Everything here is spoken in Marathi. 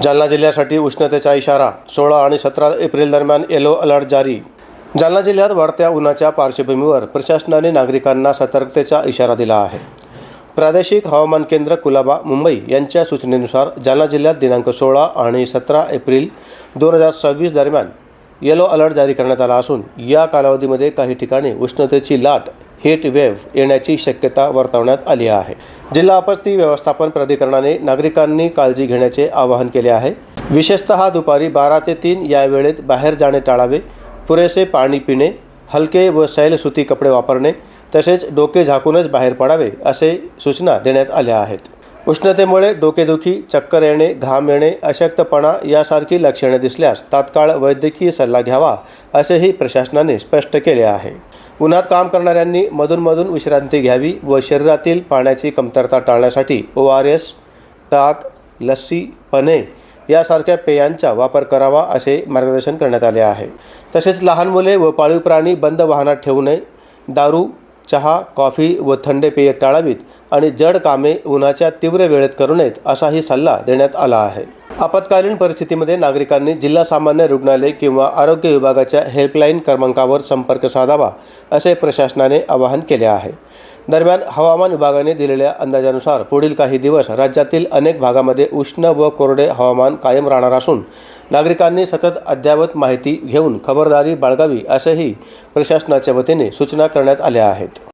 जालना जिल्ह्यासाठी उष्णतेचा इशारा 16 आणि 17 एप्रिल दरम्यान येलो अलर्ट जारी। जालना जिल्ह्यात वाढत्या उन्हाच्या पार्श्वभूमीवर प्रशासनाने नागरिकांना सतर्कतेचा इशारा दिला आहे। प्रादेशिक हवामान केंद्र कुलाबा मुंबई यांच्या सूचनेनुसार जालना जिल्ह्यात दिनांक 16 आणि 17 एप्रिल 2026 दरम्यान येलो अलर्ट जारी करण्यात आला असून या कालावधीमध्ये काही ठिकाणी उष्णतेची लाट हीट वेव्ह येण्याची शक्यता वर्तवण्यात आली आहे। जिल्हा आपत्ती व्यवस्थापन प्राधिकरणाने नागरिकांनी काळजी घेण्याचे आवाहन केले आहे। विशेषतः दुपारी 12 ते 3 या वेळेत बाहेर जाणे टाळावे, पुरेसे पाणी पिणे, हलके व सैल सुती कपडे वापरणे तसेच डोके झाकूनच बाहेर पडावे असे सूचना देण्यात आल्या आहेत। उष्णतेमुळे डोकेदुखी, चक्कर येणे, घाम येणे, अशक्तपणा यासारखी लक्षणे दिसल्यास तात्काळ वैद्यकीय सल्ला घ्यावा असेही प्रशासनाने स्पष्ट केले आहे। उन्हात काम करणाऱ्यांनी मधून विश्रांती घ्यावी व शरीरातील पाण्याची कमतरता टाळण्यासाठी ORS, ताक, लस्सी, पन्हे यासारख्या पेयांचा वापर करावा असे मार्गदर्शन करण्यात आले आहे। तसेच लहान मुले व पाळीव प्राणी बंद वाहनात ठेवू नये, दारू, चहा, कॉफी व थंड पेय टाळावीत आणि जड कामे उन्हाच्या तीव्र वेळेत करू नयेत असाही सल्ला देण्यात आला आहे। आपत्कालीन परिस्थितीमध्ये नागरिकांनी जिल्हा सामान्य रुग्णालय किंवा आरोग्य विभागाच्या हेल्पलाईन क्रमांकावर संपर्क साधावा असे प्रशासनाने आवाहन केले आहे। दरम्यान हवामान विभागाने दिलेल्या अंदाजानुसार पुढील काही दिवस राज्यातील अनेक भागामध्ये उष्ण व कोरडे हवामान कायम राहणार असून नागरिकांनी सतत अद्ययावत माहिती घेऊन खबरदारी बाळगावी असेही प्रशासनाच्या वतीने सूचना करण्यात आल्या आहेत।